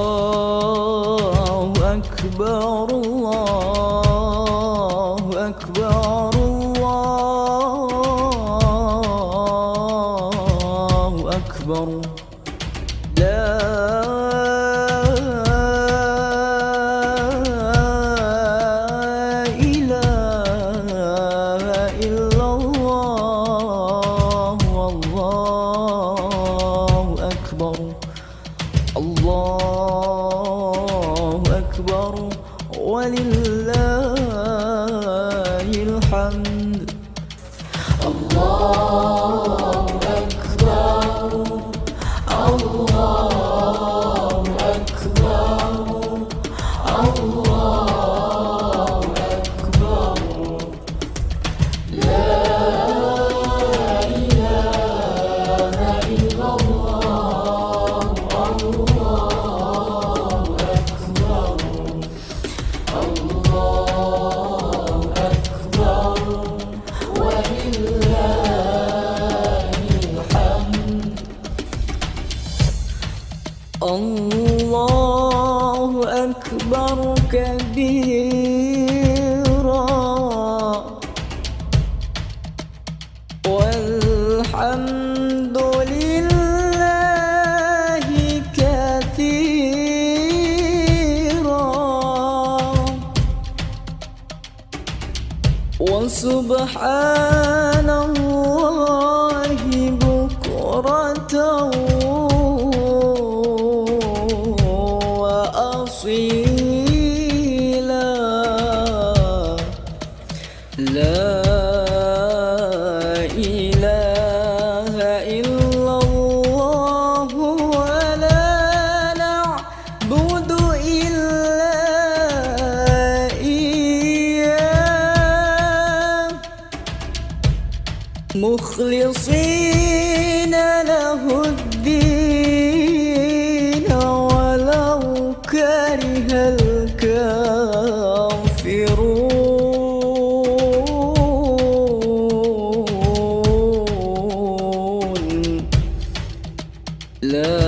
الله أكبر الله أكبر الله أكبر لا إله إلا الله والله أكبر الله أكبر ولله الحمد الله أكبر الله أكبر الله أكبر لا إله إلا الله الله أكبر الله أكبر ولله الحمد الله أكبر كبيرا والحمد لله كثيرا وسبحان الله بكرة وأصيلا لا إله إلا الله ولا نعبد إلا إياه مخلصين له الدين ولو كره الكافرون لا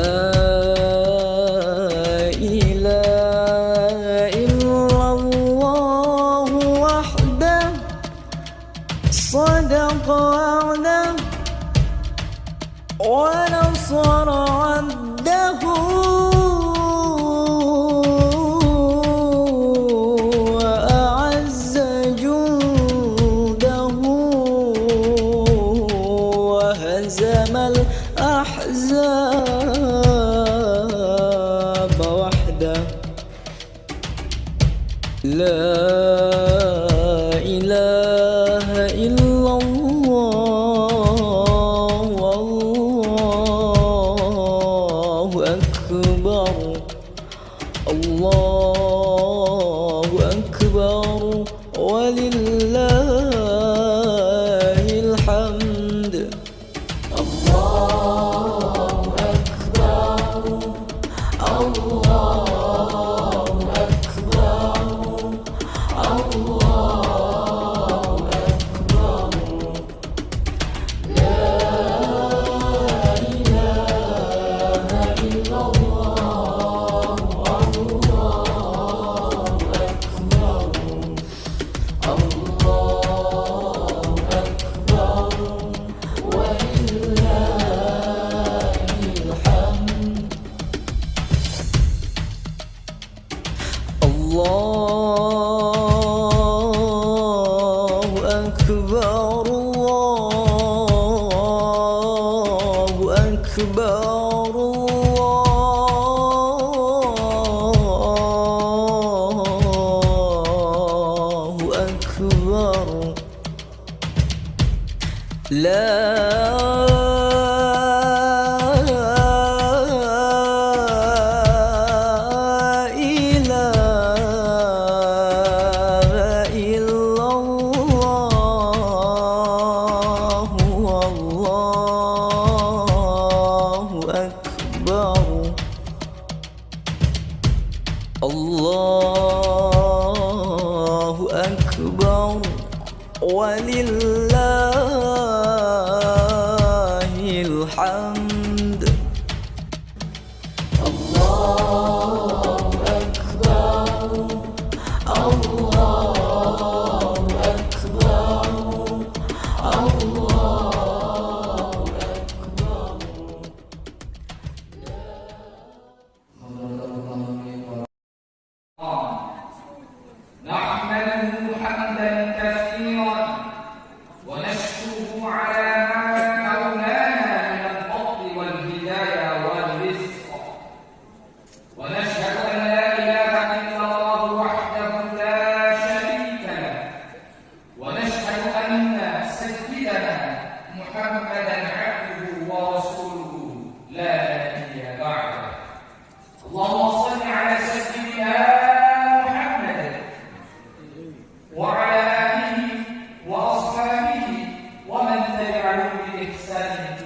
إله إلا الله وحده صدق وعده ونصر عبده وأعز جنده وهزم الأحزاب وحده لا إله إلا الله والله أكبر الله أكبر ولله الحمد الله أكبر الله أكبر الله أكبر لا إله إلا الله الله أكبر الله أكبر ولله الحمد الله أكبر الله أكبر الله أكبر لا إله إلا الله والله أكبر الله أكبر ولله الحمد الله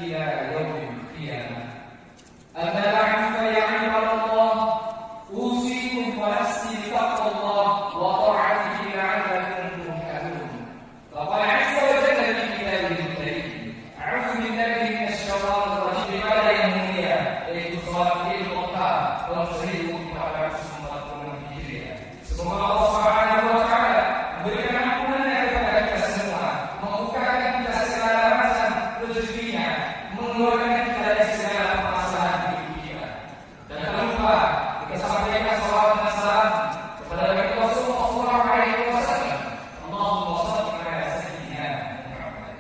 إلى يوم القيامة. أما بعد فيا عباد الله، أوصيكم ونفسي بتقوى الله وطاعته لعلكم تفلحون. فقال عز وجل في كتابه الكريم: أعوذ بالله من الشيطان الرجيم. قال يا yaitu sholat Idul Adha tahun 1440 Hijriah. Semoga Allah Subhanahu wa taala memberikan ampunannya kepada kita semua, membukakan kita segala macam rezekinya, mengeluarkan kita dari segala permasalahan hidup kita. Dan jangan lupa kita sampaikan salawat dan salam kepada Nabi Rasulullah sallallahu alaihi wasallam. Allahumma shalli ala sayyidina Muhammad.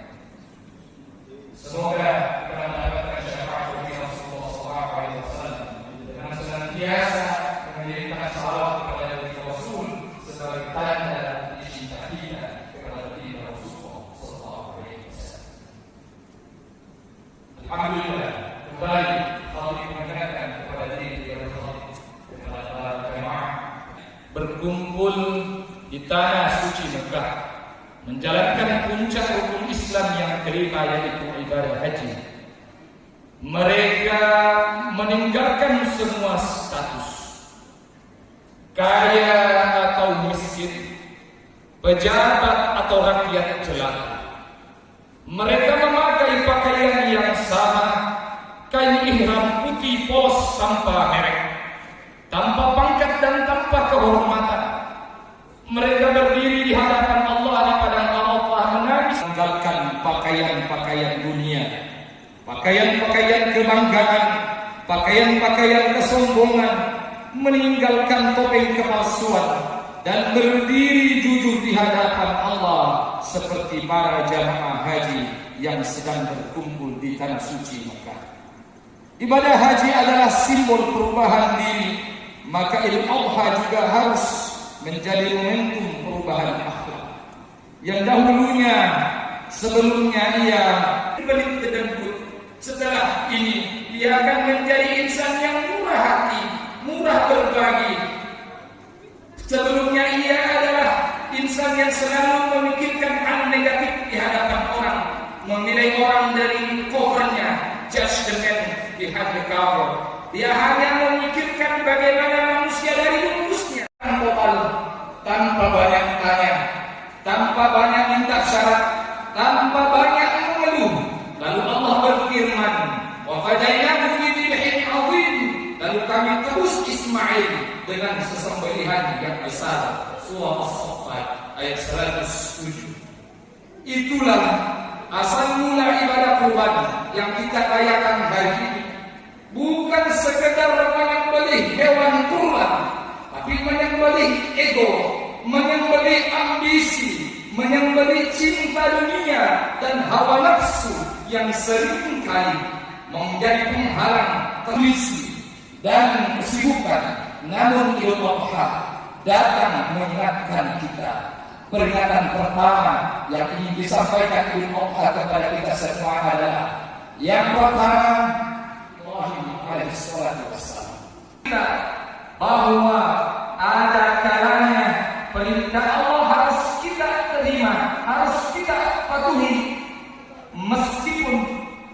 Semoga kita mendapatkan syafaat dari Rasulullah sallallahu alaihi wasallam dengan senantiasa mengirimkan salawat kepada Nabi Rasul sebagai tanda cinta kita kepada Nabi Rasulullah sallallahu alaihi wasallam. Alhamdulillah, kembali kami mengingatkan kepada diri dan kepada para jemaah berkumpul di tanah suci Mekah, menjalankan puncak rukun Islam yang kelima, yaitu ibadah haji. Mereka meninggalkan semua status, kaya atau miskin, pejabat atau rakyat jelata. Mereka memakai pakaian yang sama, kain ihram putih polos tanpa merek, tanpa pangkat dan tanpa kehormatan. Mereka berdiri di hadapan Allah di padang Arafah menangis, meninggalkan pakaian-pakaian dunia, pakaian-pakaian kebanggaan, pakaian-pakaian kesombongan, meninggalkan topeng kepalsuan, dan berdiri jujur di hadapan Allah seperti para jamaah haji yang sedang berkumpul di tanah suci Mekah. Ibadah haji adalah simbol perubahan diri, maka Idul Adha juga harus menjadi momentum perubahan akhlak. Yang dahulunya sebelumnya ia belit kedengkut, setelah ini ia akan menjadi insan yang murah hati, murah berbagi. Sebelumnya ia adalah insan yang selalu memikirkan hal negatif di hadapan orang, menilai orang dari covernya, judge the man behind the cover. Dia hanya memikirkan bagaimana manusia dari bungkusnya, tanpa banyak tanya, tanpa banyak minta syarat, tanpa banyak mengeluh. Lalu Allah berfirman, wa fadainahu bi dzibhin 'adzim. Lalu kami tebus Ismail dengan sesembelihan yang besar. Surah As-Saffat ayat 107. Itulah asal mula ibadah kurban yang kita rayakan hari ini. Bukan sekedar menyembelih hewan kurban, tapi menyembelih ego, menyembelih ambisi, menyembelih cinta dunia dan hawa nafsu yang seringkali menjadi penghalang kondisi dan kesibukan. Namun Idul Adha datang mengingatkan kita. Peringatan pertama yang ingin disampaikan Idul Adha kepada kita semua adalah yang pertama, alaihi salatu wassalam, bahwa ada kalanya perintah Allah harus kita terima, harus kita patuhi, meskipun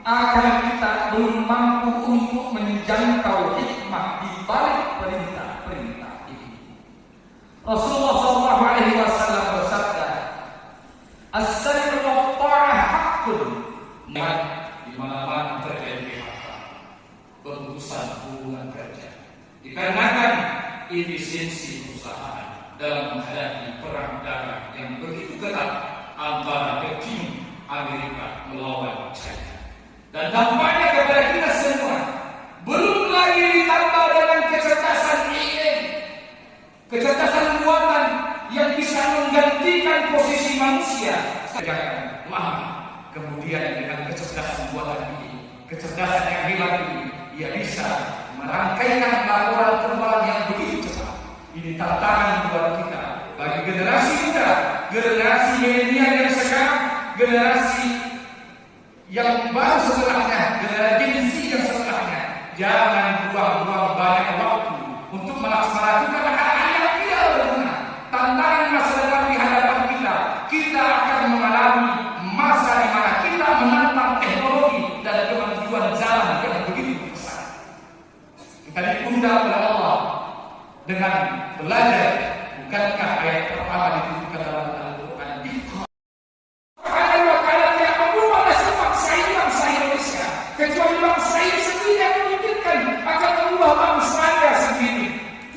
akan kita belum mampu untuk menjangkau hikmah di balik perintah-perintah ini. Rasulullah sallallahu alaihi wasallam bersabda, "As-sam'u wa ta'ah haqqun." Di mana-mana terjadi PHK, pemutusan hubungan kerja, dikarenakan efisiensi perusahaan dalam menghadapi perang dagang yang begitu ketat antara Beijing Amerika melawan China. Dan dampaknya kepada kita semua, belum lagi ditambah dengan kecerdasan AI, kecerdasan buatan yang bisa menggantikan posisi manusia. Kemudian dengan kecerdasan buatan ini, kecerdasan yang hilang ini, ia bisa merangkaikan laporan terbang yang begitu cepat. Ini tantangan buat kita, bagi generasi muda, generasi milenial yang sekarang, generasi yang baru setelahnya, generasi Gen Z yang setelahnya. Jangan buang-buang banyak waktu untuk melaksanakan hal-hal yang tidak berguna. Tantangan masa depan di hadapan kita, kita akan mengalami masa di mana kita menantang teknologi dan belajar, bukankah ayat pertama ditunjukkan dalam Al-Quran? Subhanahu wa ta'ala tidak mengubah nasib bangsa Indonesia, kecuali bangsa ini sendiri yang memikirkan akan mengubah bangsanya sendiri.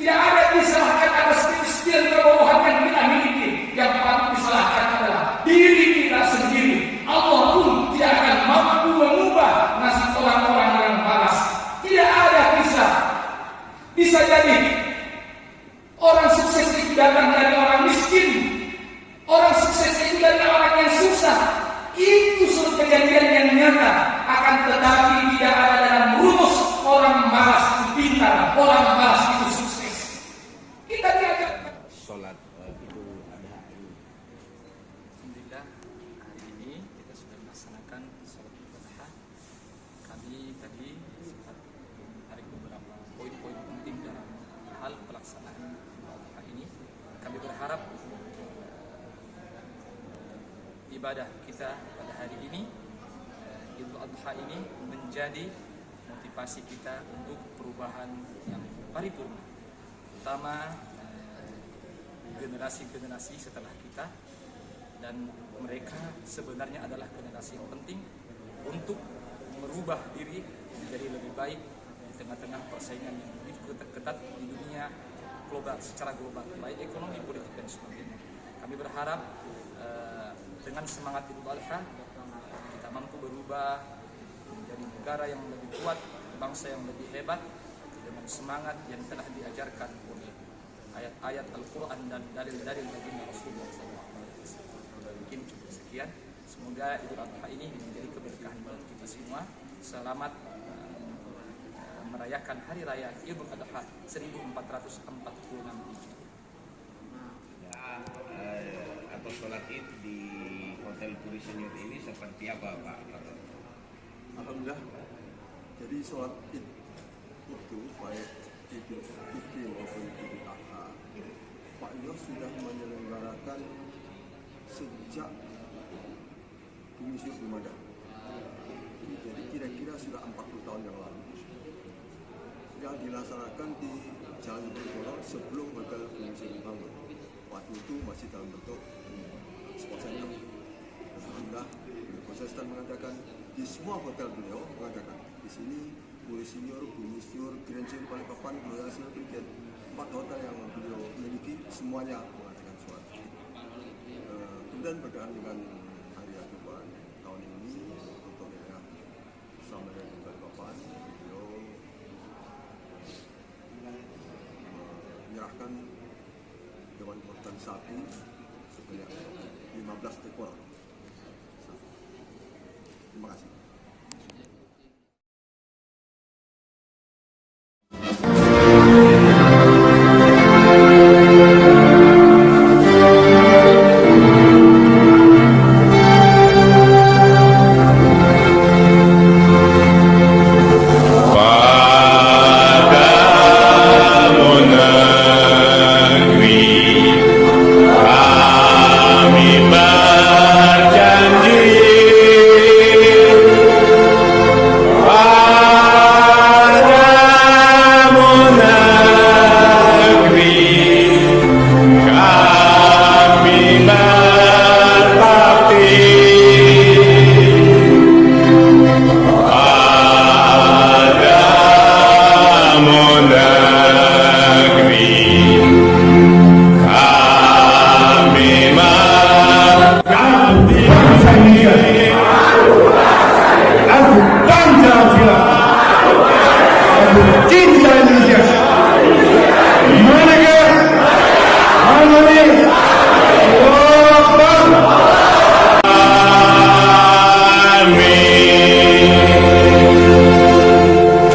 Tidak ada disalahkan atas setir kebohongan yang kita miliki. Yang patut disalahkan adalah diri kita sendiri. Allah pun tidak akan mampu mengubah nasib orang-orang yang malas. Tidak ada bisa jadi orang sukses itu datang dari orang miskin, orang sukses itu dari orang yang susah. Itu suatu kejadian yang nyata. Akan tetapi tidak ada dalam rumus orang malas itu pintar, orang malas itu sukses. Kita diajar sholat Idul Adha ini. Alhamdulillah, hari ini kita sudah melaksanakan sholat Idul Adha. Kami tadi sempat menarik beberapa poin-poin penting dalam hal pelaksanaan Idul Adha ini. Kami berharap ibadah kita pada hari ini, Idul Adha ini, menjadi motivasi kita untuk perubahan yang paripurna. Pertama, generasi-generasi setelah kita, dan mereka sebenarnya adalah generasi yang penting untuk merubah diri menjadi lebih baik di tengah-tengah persaingan yang begitu ketat di dunia global, secara global, baik ekonomi, politik, dan sebagainya. Kami berharap dengan semangat Idul Adha kita mampu berubah menjadi negara yang lebih kuat, bangsa yang lebih hebat, dengan semangat yang telah diajarkan oleh ayat-ayat Al-Quran dan dalil-dalil baginda Rasulullah SAW. Mungkin sekian. Semoga Idul Adha ini menjadi keberkahan buat kita semua. Selamat merayakan Hari Raya Idul Adha 1446 Hijriah. Atau sholat Id di Hotel Puri Senior ini seperti apa, Pak? Alhamdulillah. Jadi sholat Id itu baik Idul Fitri maupun Idul Adha, Pak Yos sudah menyelenggarakan sejak Bumi Syur belum ada. Jadi kira-kira sudah 40 tahun yang lalu. Yang dilaksanakan di Jalan Diponegoro sebelum Hotel Bumi Syur dibangun. Waktu itu masih dalam bentuk sport center. Alhamdulillah, konsisten mengadakan di semua hotel beliau mengadakan di sini Puri Senior, Bumi Syur, Grand Senior, Balikpapan, Royal Senior, Brigade, 4 hotel yang beliau miliki semuanya mengadakan sholat. Kemudian berkenaan dengan hari Akbar tahun ini untuk wilayah Samarinda dan Balikpapan, beliau menyerahkan hewan kurban sapi sebanyak 15 ekor. Terima kasih.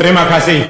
Terima kasih.